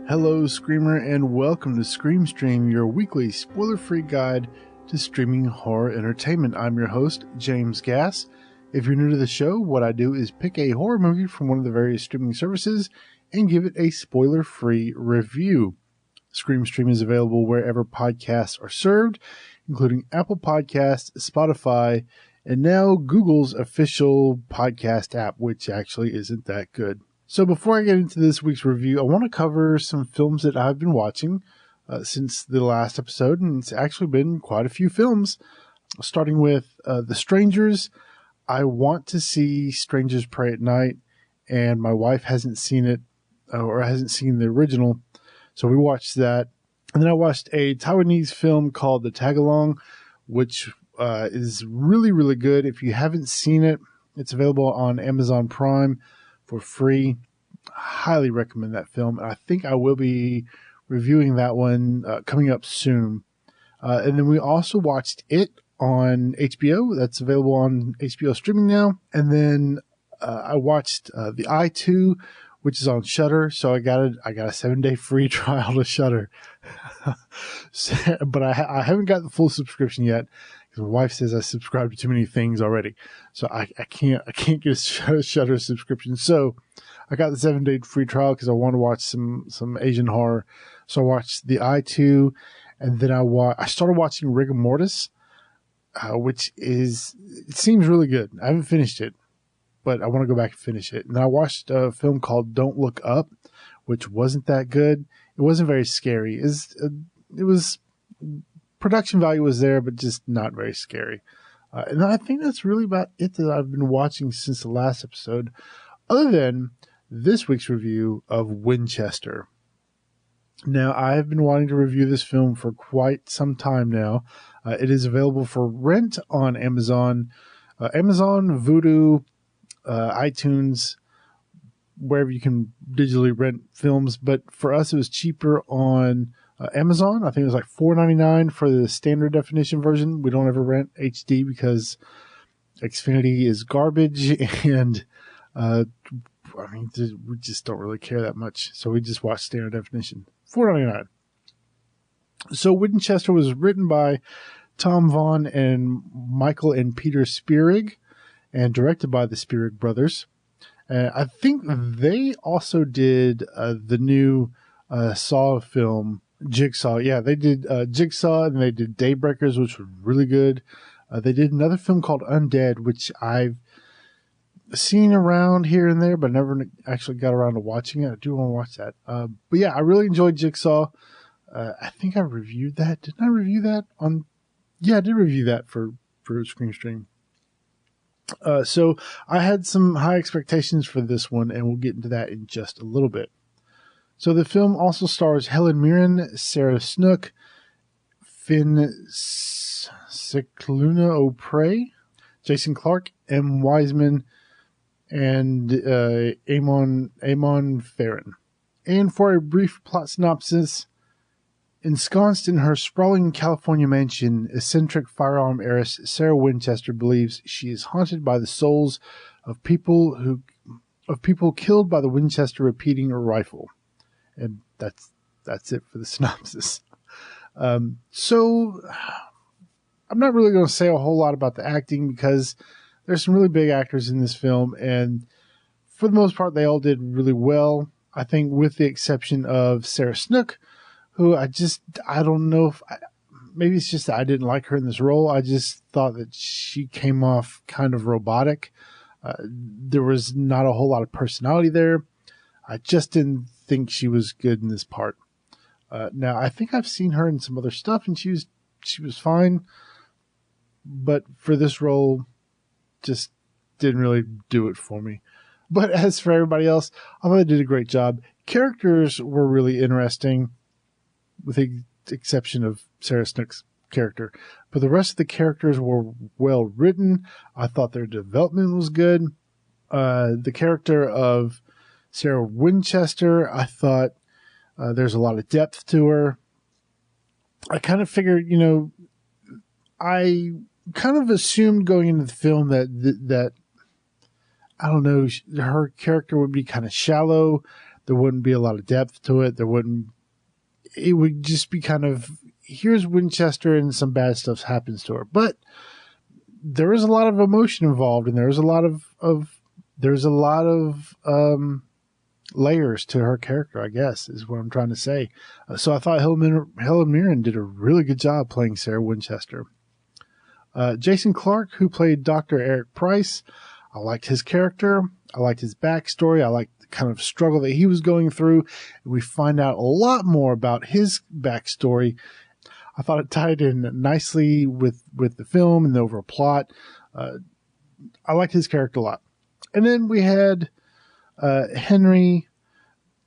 Hello, Screamer, and welcome to Scream Stream, your weekly spoiler-free guide to streaming horror entertainment. I'm your host, James Gass. If you're new to the show, what I do is pick a horror movie from one of the various streaming services and give it a spoiler-free review. Scream Stream is available wherever podcasts are served, including Apple Podcasts, Spotify, and now Google's official podcast app, which actually isn't that good. So before I get into this week's review, I want to cover some films that I've been watching since the last episode, and it's actually been quite a few films, starting with The Strangers. I want to see Strangers Pray at Night, and my wife hasn't seen it, or hasn't seen the original, so we watched that. And then I watched a Taiwanese film called The Tagalong, which is really, really good. If you haven't seen it, it's available on Amazon Prime for free. I highly recommend that film. I think I will be reviewing that one coming up soon. And then we also watched It on HBO. That's available on HBO streaming now. And then I watched The Eye 2, which is on Shudder. So I got a 7-day free trial to Shudder. But I haven't got the full subscription yet, because my wife says I subscribe to too many things already. So I can't get a Shudder subscription. So I got the 7-day free trial because I want to watch some Asian horror. So I watched The Eye 2, and then I started watching Rigor Mortis, which it seems really good. I haven't finished it, but I want to go back and finish it. And then I watched a film called Don't Look Up, which wasn't that good. It wasn't very scary. It was production value was there, but just not very scary. And I think that's really about it that I've been watching since the last episode, other than this week's review of Winchester. Now, I have been wanting to review this film for quite some time now. It is available for rent on Amazon, Vudu, iTunes, wherever you can digitally rent films. But for us, it was cheaper on Amazon. I think it was like $4.99 for the standard definition version. We don't ever rent HD because Xfinity is garbage, and we just don't really care that much. So we just watch standard definition. $4.99. So Winchester was written by Tom Vaughan and Michael and Peter Spierig, and directed by the Spierig brothers. I think they also did the new Saw film, Jigsaw. Yeah, they did Jigsaw, and they did Daybreakers, which was really good. They did another film called Undead, which I've seen around here and there, but never actually got around to watching it. I do want to watch that. But yeah, I really enjoyed Jigsaw. I think I reviewed that. Didn't I review that on? Yeah, I did review that for Scream Stream. So I had some high expectations for this one, and we'll get into that in just a little bit. So the film also stars Helen Mirren, Sarah Snook, Finn Scicluna-O'Prey, Jason Clarke, M. Wiseman, and Amon Farron. And for a brief plot synopsis, ensconced in her sprawling California mansion, eccentric firearm heiress Sarah Winchester believes she is haunted by the souls of people killed by the Winchester repeating rifle. And that's it for the synopsis. So I'm not really going to say a whole lot about the acting, because there's some really big actors in this film, and for the most part, they all did really well. I think with the exception of Sarah Snook, who I don't know if, maybe it's just that I didn't like her in this role. I just thought that she came off kind of robotic. There was not a whole lot of personality there. I just didn't think she was good in this part. Now, I think I've seen her in some other stuff, and she was fine. But for this role, just didn't really do it for me. But as for everybody else, I thought they did a great job. Characters were really interesting, with the exception of Sarah Snook's character. But the rest of the characters were well written. I thought their development was good. The character of Sarah Winchester, I thought there's a lot of depth to her. I kind of figured, I kind of assumed going into the film that I don't know, her character would be kind of shallow, There wouldn't be a lot of depth to it. It would just be kind of, here's Winchester and some bad stuff happens to her. But there is a lot of emotion involved, and there's a lot of layers to her character, I guess, is what I'm trying to say. So I thought Helen Mirren did a really good job playing Sarah Winchester. Jason Clarke, who played Dr. Eric Price, I liked his character. I liked his backstory. I liked the kind of struggle that he was going through. And we find out a lot more about his backstory. I thought it tied in nicely with the film and the overall plot. I liked his character a lot. And then we had Henry,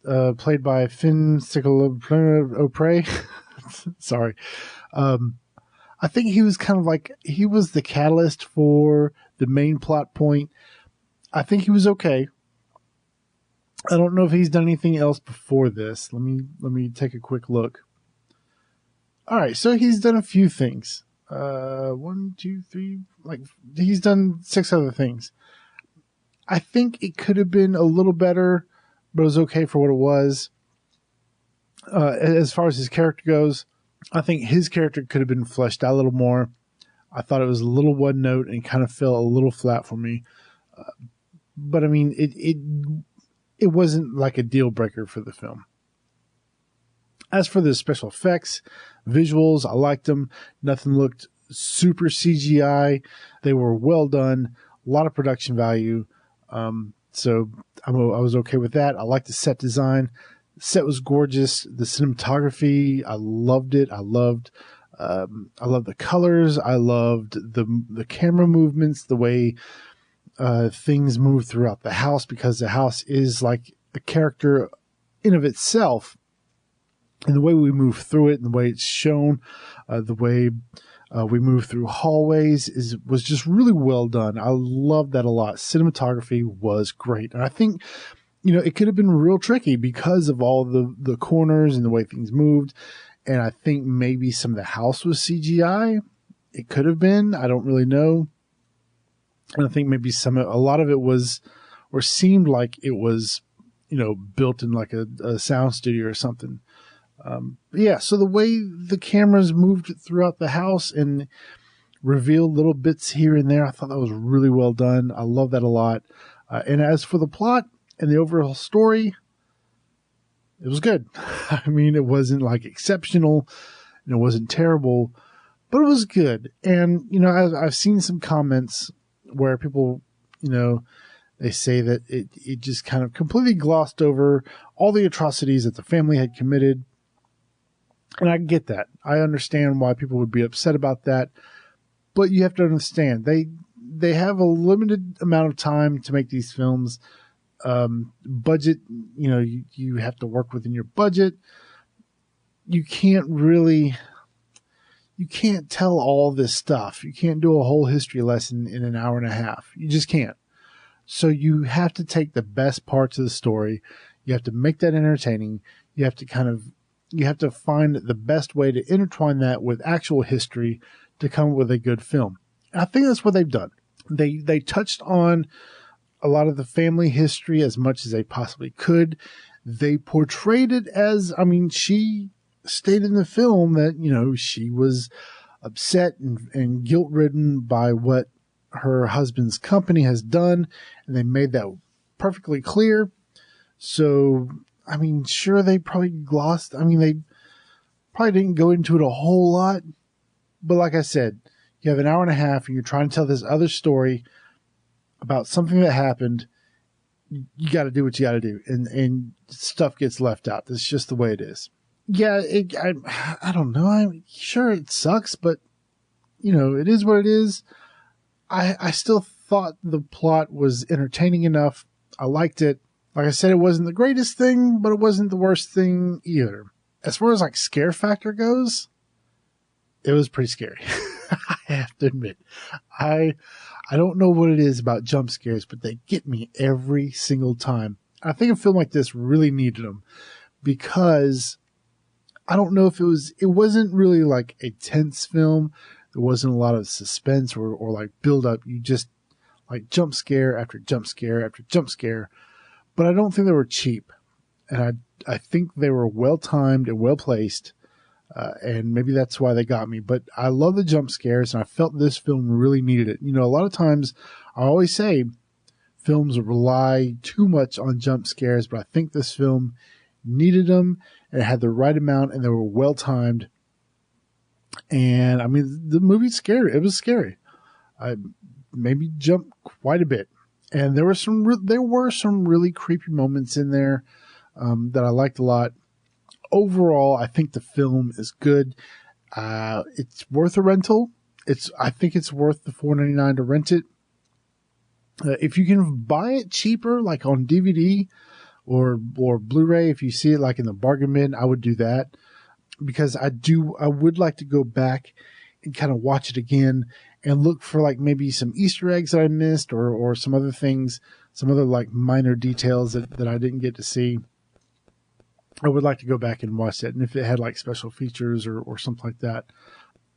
played by Finn Scicluna-O'Prey. Sorry. I think he was kind of like, he was the catalyst for the main plot point. I think he was okay. I don't know if he's done anything else before this. Let me take a quick look. All right, so he's done a few things. 1, 2, 3, like he's done 6 other things. I think it could have been a little better, but it was okay for what it was. As far as his character goes, I think his character could have been fleshed out a little more. I thought it was a little one note and kind of fell a little flat for me. But I mean, it wasn't like a deal breaker for the film. As for the special effects, visuals, I liked them. Nothing looked super CGI. They were well done. A lot of production value. So I was okay with that. I liked the set design. The set was gorgeous. The cinematography, I loved it. I loved the colors. I loved the camera movements, the way things move throughout the house, because the house is like a character in of itself. And the way we move through it and the way it's shown, the way we move through hallways was just really well done. I loved that a lot. Cinematography was great. And I think, it could have been real tricky because of all the corners and the way things moved. And I think maybe some of the house was CGI. It could have been. I don't really know. And I think maybe a lot of it was, or seemed like it was, built in like a sound studio or something. Yeah, so the way the cameras moved throughout the house and revealed little bits here and there, I thought that was really well done. I love that a lot. And as for the plot and the overall story, it was good. I mean, it wasn't like exceptional and it wasn't terrible, but it was good. And, I've seen some comments where people, they say that it just kind of completely glossed over all the atrocities that the family had committed. And I get that. I understand why people would be upset about that. But you have to understand, they have a limited amount of time to make these films. Budget, you have to work within your budget. You can't tell all this stuff. You can't do a whole history lesson in an hour and a half. You just can't. So you have to take the best parts of the story. You have to make that entertaining. You have to find the best way to intertwine that with actual history to come up with a good film. And I think that's what they've done. They touched on a lot of the family history as much as they possibly could. They portrayed it as, she stated in the film that, she was upset and guilt-ridden by what her husband's company has done. And they made that perfectly clear. So, sure, they probably glossed. They probably didn't go into it a whole lot. But like I said, you have an hour and a half and you're trying to tell this other story about something that happened. You got to do what you got to do. And stuff gets left out. That's just the way it is. Yeah, I don't know. I'm sure it sucks, but, it is what it is. I still thought the plot was entertaining enough. I liked it. Like I said, it wasn't the greatest thing, but it wasn't the worst thing either. As far as like scare factor goes, it was pretty scary. I have to admit. I don't know what it is about jump scares, but they get me every single time. I think a film like this really needed them because I don't know if it wasn't really like a tense film. There wasn't a lot of suspense or like build up. You just like jump scare after jump scare after jump scare. But I don't think they were cheap. and I think they were well timed and well placed, and maybe that's why they got me. But I love the jump scares, and I felt this film really needed it. You know, a lot of times I always say films rely too much on jump scares, but I think this film needed them, and it had the right amount, and they were well timed. And I mean, the movie's scary. It was scary. I maybe jumped quite a bit, and there were some really creepy moments in there that I liked a lot. Overall, I think the film is good. It's worth a rental. I think it's worth the $4.99 to rent it. If you can buy it cheaper, like on DVD or Blu-ray, if you see it like in the bargain bin, I would do that, because I would like to go back and kind of watch it again and look for like maybe some Easter eggs that I missed, or some other things, some other like minor details that I didn't get to see. I would like to go back and watch it. And if it had like special features or something like that.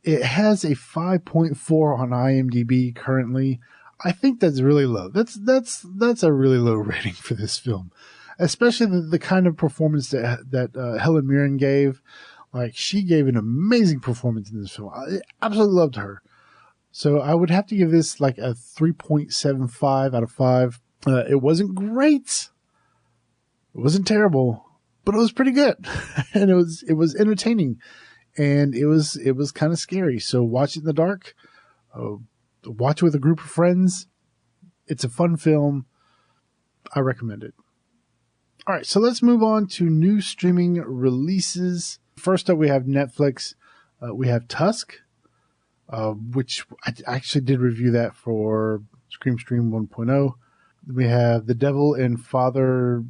It has a 5.4 on IMDb currently. I think that's really low. That's a really low rating for this film, especially the kind of performance that Helen Mirren gave. Like, she gave an amazing performance in this film. I absolutely loved her. So I would have to give this like a 3.75 out of 5. It wasn't great. It wasn't terrible, but it was pretty good. And it was entertaining, and it was kind of scary. So watch it in the dark. Watch it with a group of friends. It's a fun film. I recommend it. All right, so let's move on to new streaming releases. First up, we have Netflix. We have Tusk, which I actually did review that for Scream Stream 1.0. We have The Devil and Father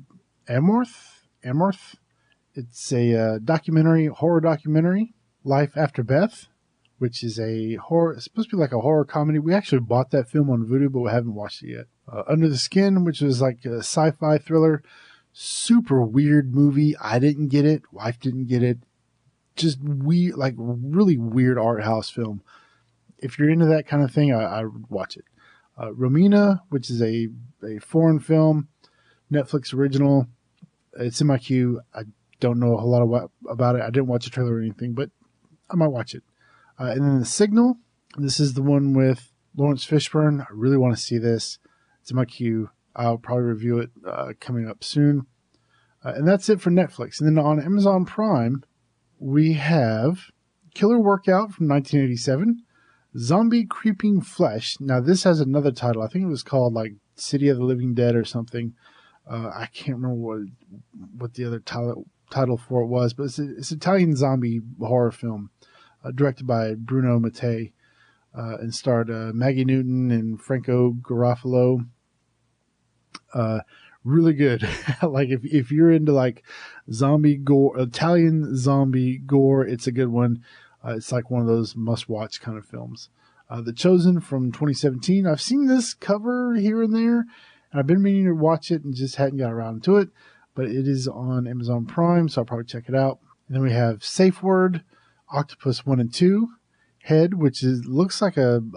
Amorth. It's a horror documentary, Life After Beth, which is it's supposed to be like a horror comedy. We actually bought that film on Vudu, but we haven't watched it yet. Under the Skin, which is like a sci-fi thriller. Super weird movie. I didn't get it. Wife didn't get it. Just weird, like really weird art house film. If you're into that kind of thing, I would watch it. Romina, which is a foreign film, Netflix original. It's in my queue. I don't know a whole lot about it. I didn't watch a trailer or anything, but I might watch it. And then The Signal. This is the one with Lawrence Fishburne. I really want to see this. It's in my queue. I'll probably review it coming up soon. And that's it for Netflix. And then on Amazon Prime, we have Killer Workout from 1987, Zombie Creeping Flesh. Now, this has another title. I think it was called like City of the Living Dead or something. I can't remember what the other title for it was, but it's an Italian zombie horror film directed by Bruno Mattei and starred Maggie Newton and Franco Garofalo. Really good. Like if you're into like zombie gore, Italian zombie gore, it's a good one. It's like one of those must-watch kind of films. The Chosen from 2017. I've seen this cover here and there, and I've been meaning to watch it and just hadn't got around to it. But it is on Amazon Prime, so I'll probably check it out. And then we have Safe Word, Octopus 1 and 2, Head, which looks like an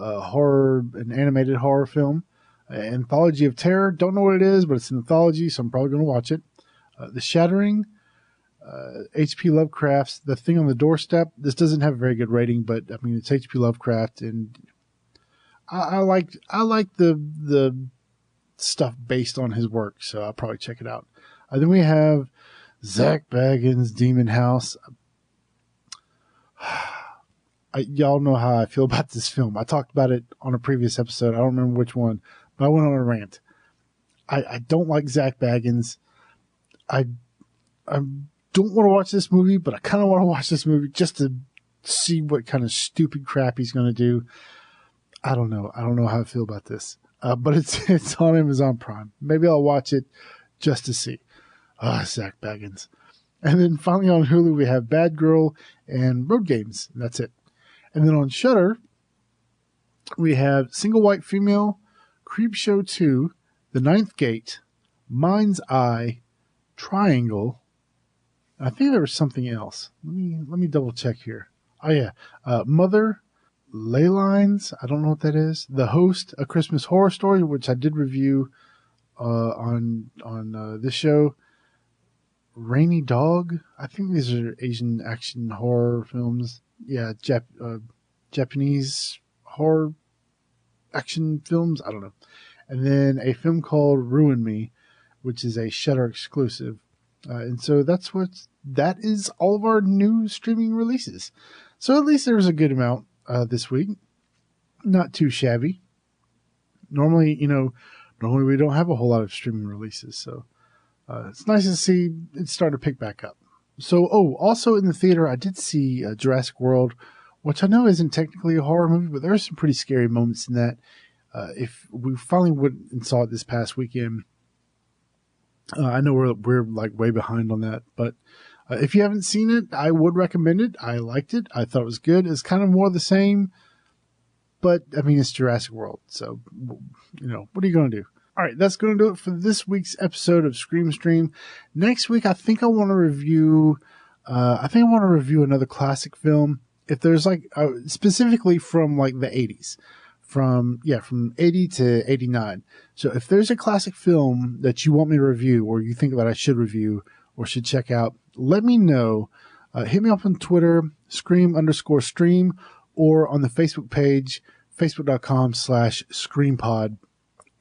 animated horror film. Anthology of Terror. Don't know what it is, but it's an anthology, so I'm probably going to watch it. The Shattering, H.P. Lovecraft's The Thing on the Doorstep. This doesn't have a very good rating, but I mean, it's H.P. Lovecraft, and I like the stuff based on his work, so I'll probably check it out. Then we have Zach Bagans' Demon House. Y'all know how I feel about this film. I talked about it on a previous episode. I don't remember which one, but I went on a rant. I don't like Zach Bagans. I don't want to watch this movie, but I kind of want to watch this movie just to see what kind of stupid crap he's going to do. I don't know. I don't know how I feel about this. But it's on Amazon Prime. Maybe I'll watch it just to see. Zach Bagans. And then finally on Hulu, we have Bad Girl and Road Games. And that's it. And then on Shudder, we have Single White Female, Creepshow 2, The Ninth Gate, Mind's Eye, Triangle. I think there was something else. Let me double check here. Oh yeah, Mother, Ley Lines. I don't know what that is. The Host, A Christmas Horror Story, which I did review on this show. Rainy Dog. I think these are Asian action horror films. Yeah, Japanese horror action films. I don't know. And then a film called Ruin Me, which is a Shudder exclusive. And so that is all of our new streaming releases. So at least there was a good amount this week. Not too shabby. Normally we don't have a whole lot of streaming releases. So it's nice to see it start to pick back up. So, also in the theater, I did see Jurassic World, which I know isn't technically a horror movie, but there are some pretty scary moments in that. If we finally went and saw it this past weekend, I know we're like way behind on that, but if you haven't seen it, I would recommend it. I liked it. I thought it was good. It's kind of more the same, but I mean, it's Jurassic World. So, what are you going to do? All right, that's going to do it for this week's episode of Scream Stream. Next week, I think I want to review another classic film. If there's specifically from like the 80s. From 80 to 89. So if there's a classic film that you want me to review or you think that I should review or should check out, let me know. Hit me up on Twitter, Scream_stream, or on the Facebook page, facebook.com/ScreamPod.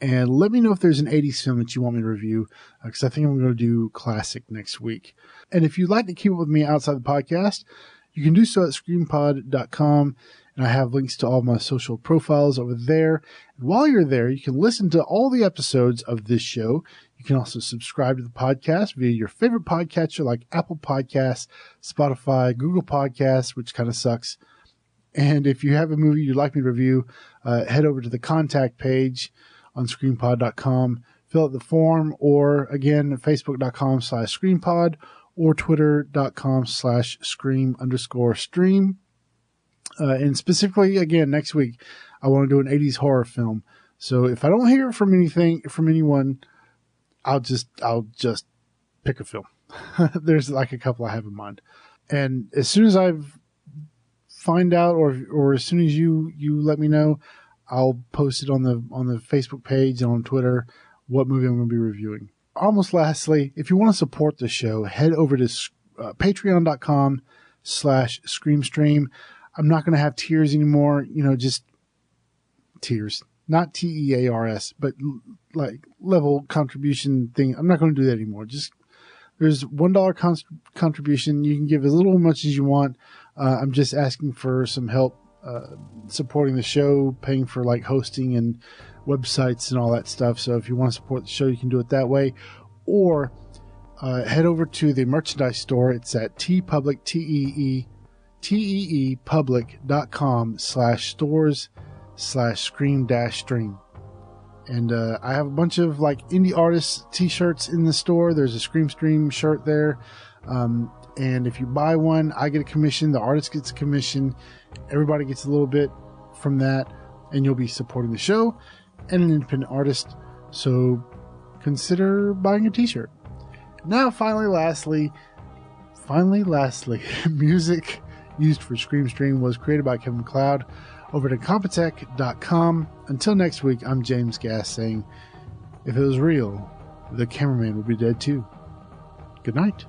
And let me know if there's an 80s film that you want me to review, because I think I'm going to do classic next week. And if you'd like to keep up with me outside the podcast, you can do so at ScreamPod.com. And I have links to all my social profiles over there. And while you're there, you can listen to all the episodes of this show. You can also subscribe to the podcast via your favorite podcatcher like Apple Podcasts, Spotify, Google Podcasts, which kind of sucks. And if you have a movie you'd like me to review, head over to the contact page on ScreamPod.com, fill out the form, or again, Facebook.com/ScreamPod or Twitter.com/Scream_stream. And specifically, again, next week, I want to do an 80s horror film. So if I don't hear from anyone, I'll just pick a film. There's like a couple I have in mind. And as soon as I find out, or as soon as you let me know, I'll post it on the Facebook page and on Twitter what movie I'm going to be reviewing. Almost lastly, if you want to support the show, head over to patreon.com/ScreamStream. I'm not going to have tiers anymore, just tiers, not TEARS, but like level contribution thing. I'm not going to do that anymore. Just there's $1 contribution. You can give as little or much as you want. I'm just asking for some help supporting the show, paying for like hosting and websites and all that stuff. So if you want to support the show, you can do it that way, or head over to the merchandise store. It's at teepublic.com/stores/scream-stream. And I have a bunch of like indie artists t-shirts in the store. There's a Scream Stream shirt there. And if you buy one, I get a commission. The artist gets a commission. Everybody gets a little bit from that. And you'll be supporting the show and an independent artist. So consider buying a t-shirt. Now, finally, lastly, music used for Scream Stream was created by Kevin MacLeod over to Compotech.com. Until next week, I'm James Gass saying, if it was real, the cameraman would be dead too. Good night.